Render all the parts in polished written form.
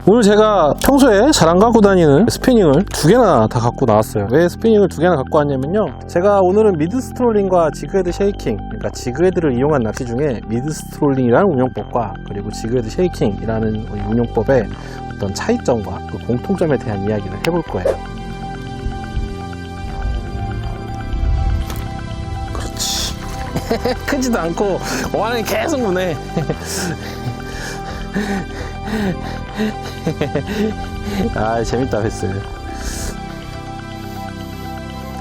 오늘 제가 평소에 잘 안 갖고 다니는 스피닝을 두 개나 다 갖고 나왔어요. 왜 스피닝을 두 개나 갖고 왔냐면요, 제가 오늘은 미드 스트롤링과 지그헤드 쉐이킹, 그러니까 지그헤드를 이용한 낚시 중에 미드 스트롤링이라는 운용법과 그리고 지그헤드 쉐이킹이라는 운용법의 어떤 차이점과 그 공통점에 대한 이야기를 해볼 거예요. 그렇지. 크지도 않고 어안에 계속 무네. 아, 재밌다. 패스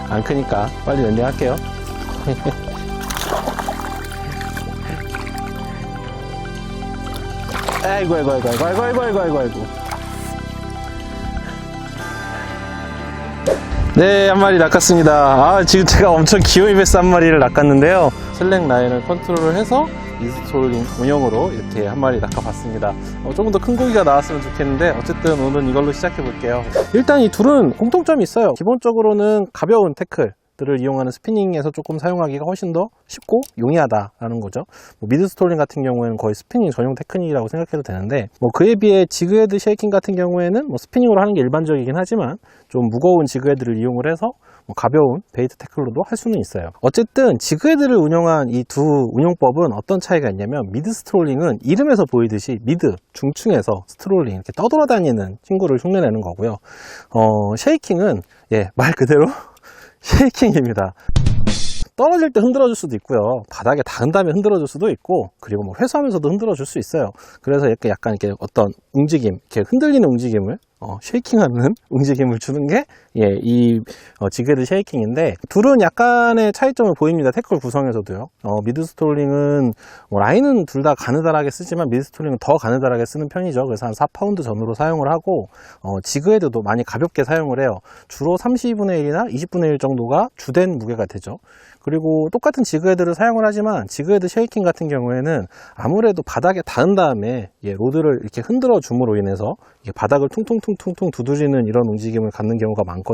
안 크니까 빨리 랜딩 할게요. 아이고. 네, 한 마리 낚았습니다. 아, 지금 제가 엄청 귀요미 베스 한 마리를 낚았는데요, 슬랙 라인을 컨트롤을 해서 미드스트롤링 운영으로 이렇게 한 마리 낚아봤습니다. 조금 더 큰 고기가 나왔으면 좋겠는데 어쨌든 오늘은 이걸로 시작해 볼게요. 일단 이 둘은 공통점이 있어요. 기본적으로는 가벼운 태클들을 이용하는 스피닝에서 조금 사용하기가 훨씬 더 쉽고 용이하다라는 거죠. 미드스트롤링 같은 경우에는 거의 스피닝 전용 테크닉이라고 생각해도 되는데, 그에 비해 지그헤드 쉐이킹 같은 경우에는 스피닝으로 하는 게 일반적이긴 하지만 좀 무거운 지그헤드를 이용을 해서 가벼운 베이트 태클로도 할 수는 있어요. 어쨌든 지그헤드를 운영한 이 두 운영법은 어떤 차이가 있냐면, 미드 스트롤링은 이름에서 보이듯이 미드, 중층에서 스트롤링 이렇게 떠돌아다니는 친구를 흉내내는 거고요. 쉐이킹은 말 그대로 쉐이킹입니다. 떨어질 때 흔들어줄 수도 있고요, 바닥에 닿은 다음에 흔들어줄 수도 있고, 그리고 회수하면서도 흔들어줄 수 있어요. 그래서 이렇게 약간 이렇게 어떤 움직임, 이렇게 흔들리는 움직임을 쉐이킹하는 움직임을 주는 게 이 지그헤드 쉐이킹인데, 둘은 약간의 차이점을 보입니다. 태클 구성에서도요. 미드 스트롤링은 라인은 둘 다 가느다랗게 쓰지만 미드 스트롤링은 더 가느다랗게 쓰는 편이죠. 그래서 한 4파운드 전후로 사용을 하고, 지그헤드도 많이 가볍게 사용을 해요. 주로 30분의 1이나 20분의 1 정도가 주된 무게가 되죠. 그리고 똑같은 지그헤드를 사용을 하지만 지그헤드 쉐이킹 같은 경우에는 아무래도 바닥에 닿은 다음에 로드를 이렇게 흔들어 줌으로 인해서 바닥을 퉁퉁퉁퉁퉁 두드리는 이런 움직임을 갖는 경우가 많거든요.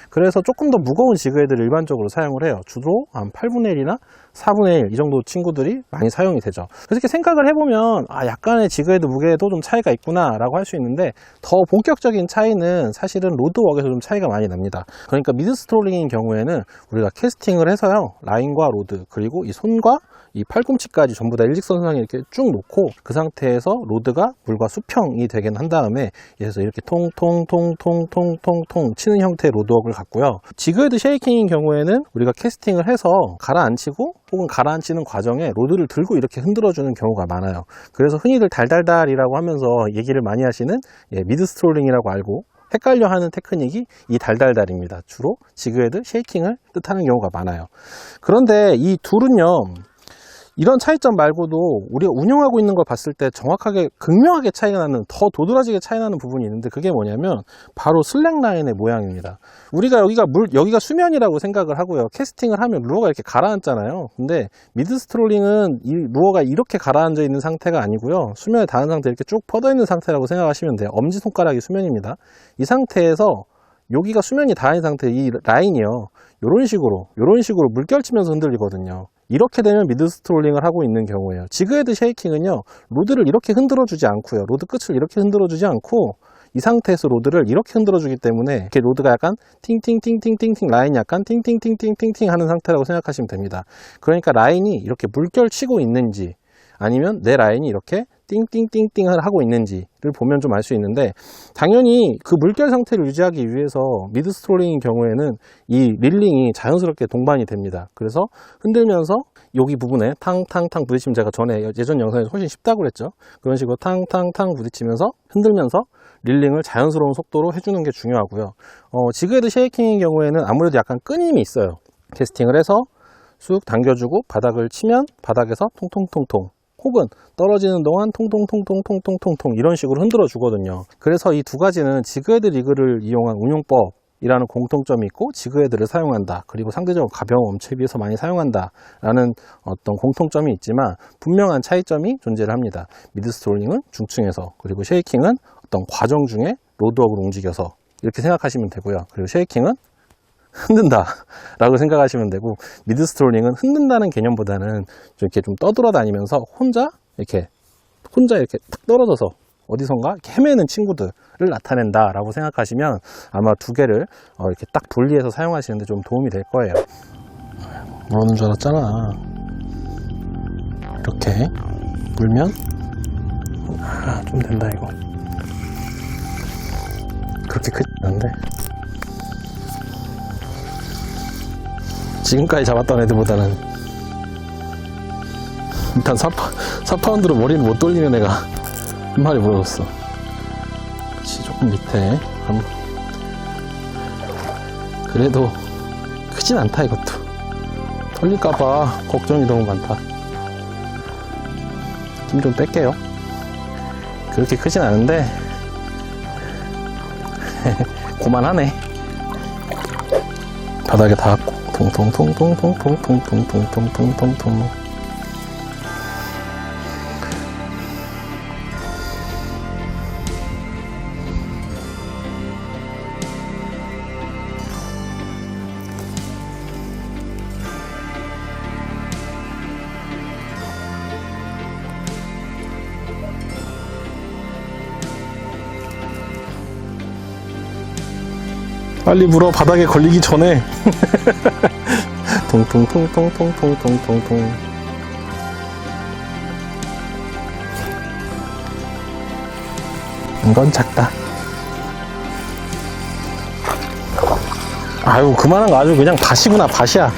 그래서 조금 더 무거운 지그헤드를 일반적으로 사용을 해요. 주로 한 8분의 1이나 4분의 1 이 정도 친구들이 많이 사용이 되죠. 그래서 이렇게 생각을 해보면 약간의 지그헤드 무게에도 좀 차이가 있구나 라고 할 수 있는데, 더 본격적인 차이는 사실은 로드웍에서 좀 차이가 많이 납니다. 그러니까 미드 스트롤링인 경우에는 우리가 캐스팅을 해서요, 라인과 로드 그리고 이 손과 이 팔꿈치까지 전부 다 일직선상에 이렇게 쭉 놓고, 그 상태에서 로드가 물과 수평이 되게 한 다음에 그래서 이렇게 통통통통통통통 치는 형태의 로드웍을 갖고요. 지그헤드 쉐이킹인 경우에는 우리가 캐스팅을 해서 가라앉히고 혹은 가라앉히는 과정에 로드를 들고 이렇게 흔들어주는 경우가 많아요. 그래서 흔히들 달달달이라고 하면서 얘기를 많이 하시는 미드 스트롤링이라고 알고 헷갈려 하는 테크닉이 이 달달달입니다. 주로 지그헤드 쉐이킹을 뜻하는 경우가 많아요. 그런데 이 둘은요, 이런 차이점 말고도 우리가 운영하고 있는 걸 봤을 때 정확하게 극명하게 차이가 나는, 더 도드라지게 차이 나는 부분이 있는데, 그게 뭐냐면 바로 슬랙 라인의 모양입니다. 우리가 여기가 수면이라고 생각을 하고요, 캐스팅을 하면 루어가 이렇게 가라앉잖아요. 근데 미드 스트롤링은 이 루어가 이렇게 가라앉아 있는 상태가 아니고요, 수면에 닿은 상태, 이렇게 쭉 뻗어 있는 상태라고 생각하시면 돼요. 엄지손가락이 수면입니다. 이 상태에서 여기가 수면이 닿은 상태, 이 라인이요, 이런 식으로 물결치면서 흔들리거든요. 이렇게 되면 미드 스트롤링을 하고 있는 경우예요. 지그헤드 쉐이킹은요, 로드를 이렇게 흔들어 주지 않고요, 로드 끝을 이렇게 흔들어 주지 않고 이 상태에서 로드를 이렇게 흔들어 주기 때문에 이렇게 로드가 약간 팅팅팅팅팅팅, 라인이 약간 팅팅팅팅팅팅 하는 상태라고 생각하시면 됩니다. 그러니까 라인이 이렇게 물결치고 있는지 아니면 내 라인이 이렇게 띵띵띵띵을 하고 있는지를 보면 좀 알 수 있는데, 당연히 그 물결 상태를 유지하기 위해서 미드 스트롤링인 경우에는 이 릴링이 자연스럽게 동반이 됩니다. 그래서 흔들면서 여기 부분에 탕탕탕 부딪히면, 제가 전에 예전 영상에서 훨씬 쉽다고 그랬죠. 그런 식으로 탕탕탕 부딪히면서 흔들면서 릴링을 자연스러운 속도로 해주는 게 중요하고요. 지그헤드 쉐이킹인 경우에는 아무래도 약간 끊임이 있어요. 캐스팅을 해서 쑥 당겨주고 바닥을 치면 바닥에서 통통통통, 혹은 떨어지는 동안 통통통통통통통 이런 식으로 흔들어 주거든요. 그래서 이 두 가지는 지그헤드 리그를 이용한 운용법이라는 공통점이 있고, 지그헤드를 사용한다, 그리고 상대적으로 가벼운 엄체에 비해서 많이 사용한다 라는 어떤 공통점이 있지만 분명한 차이점이 존재를 합니다. 미드 스트롤링은 중층에서, 그리고 쉐이킹은 어떤 과정 중에 로드웍을 움직여서 이렇게 생각하시면 되고요. 그리고 쉐이킹은 흔든다 라고 생각하시면 되고, 미드 스트롤링은 흔든다는 개념보다는 이렇게 좀 떠돌아 다니면서 혼자 이렇게 탁 떨어져서 어디선가 헤매는 친구들을 나타낸다 라고 생각하시면 아마 두 개를 이렇게 딱 분리해서 사용하시는데 좀 도움이 될 거예요. 뭐하는 줄 알았잖아. 이렇게 물면 좀 된다. 이거 그렇게 크지 않은데 지금까지 잡았던 애들보다는 일단 4파운드로 머리를 못 돌리는 애가 한 마리 물어줬어. 조금 밑에 그래도 크진 않다. 이것도 털릴까봐 걱정이 너무 많다. 힘 좀 뺄게요. 그렇게 크진 않은데 고만하네. 바닥에 닿았고 통통통통통통통통통통통통. 빨리 물어. 바닥에 걸리기 전에. 통통통통통통통통통. 이건 작다. 아유, 그만한 거 아주 그냥 밭이구나. 밭이야.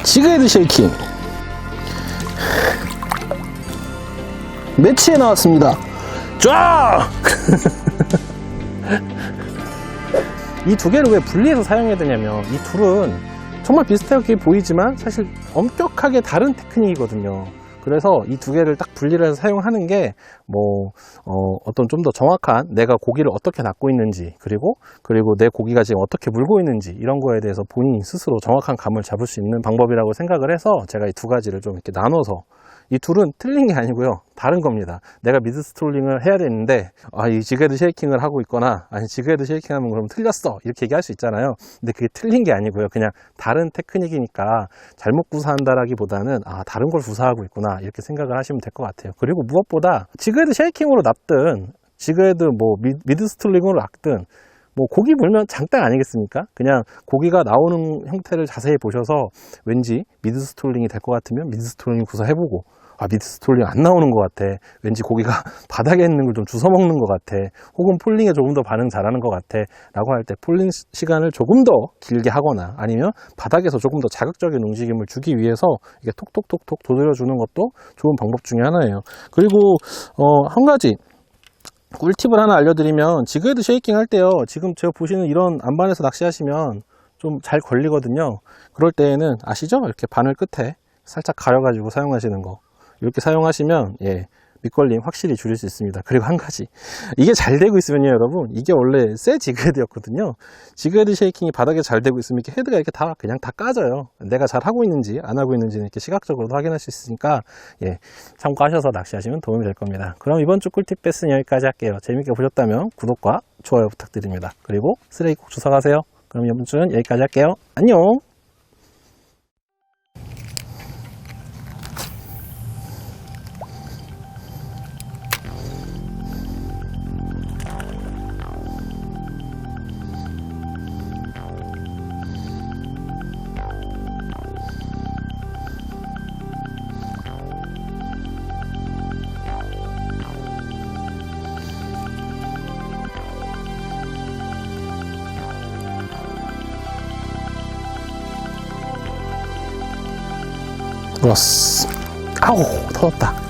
지그헤드 쉐이킹 매치에 나왔습니다. 쫙! 이 두 개를 왜 분리해서 사용해야 되냐면 이 둘은 정말 비슷하게 보이지만 사실 엄격하게 다른 테크닉이거든요. 그래서 이 두 개를 딱 분리를 해서 사용하는 게 어떤 좀 더 정확한 내가 고기를 어떻게 낚고 있는지 그리고 내 고기가 지금 어떻게 물고 있는지 이런 거에 대해서 본인 스스로 정확한 감을 잡을 수 있는 방법이라고 생각을 해서 제가 이 두 가지를 좀 이렇게 나눠서 이 둘은 틀린 게 아니고요. 다른 겁니다. 내가 미드 스트롤링을 해야 되는데 이 지그헤드 쉐이킹을 하고 있거나 아니 지그헤드 쉐이킹 하면 그럼 틀렸어 이렇게 얘기할 수 있잖아요. 근데 그게 틀린 게 아니고요. 그냥 다른 테크닉이니까 잘못 구사한다라기보다는 다른 걸 구사하고 있구나 이렇게 생각을 하시면 될 것 같아요. 그리고 무엇보다 지그헤드 쉐이킹으로 납든 지그헤드 미드 스트롤링으로 낚든 고기 물면 장땡 아니겠습니까? 그냥 고기가 나오는 형태를 자세히 보셔서 왠지 미드 스트롤링이 될 것 같으면 미드 스트롤링 구사해보고 미드 스트롤링 안 나오는 것 같아. 왠지 고기가 바닥에 있는 걸 좀 주워 먹는 것 같아. 혹은 폴링에 조금 더 반응 잘하는 것 같아. 라고 할 때 폴링 시간을 조금 더 길게 하거나 아니면 바닥에서 조금 더 자극적인 움직임을 주기 위해서 이게 톡톡톡톡 두드려주는 것도 좋은 방법 중에 하나예요. 그리고 한 가지 꿀팁을 하나 알려드리면 지그헤드 쉐이킹 할 때요. 지금 제가 보시는 이런 안반에서 낚시하시면 좀 잘 걸리거든요. 그럴 때에는 아시죠? 이렇게 바늘 끝에 살짝 가려가지고 사용하시는 거. 이렇게 사용하시면 밑걸림 확실히 줄일 수 있습니다. 그리고 한 가지 이게 잘 되고 있으면요 여러분 이게 원래 새 지그헤드였거든요. 지그헤드 쉐이킹이 바닥에 잘 되고 있으면 이렇게 헤드가 이렇게 그냥 다 까져요. 내가 잘 하고 있는지 안 하고 있는지는 이렇게 시각적으로도 확인할 수 있으니까 참고하셔서 낚시하시면 도움이 될 겁니다. 그럼 이번 주 꿀팁 베스는 여기까지 할게요. 재밌게 보셨다면 구독과 좋아요 부탁드립니다. 그리고 쓰레기 꼭 주워가세요. 그럼 이번 주는 여기까지 할게요. 안녕. 물었어. 아우 터졌다.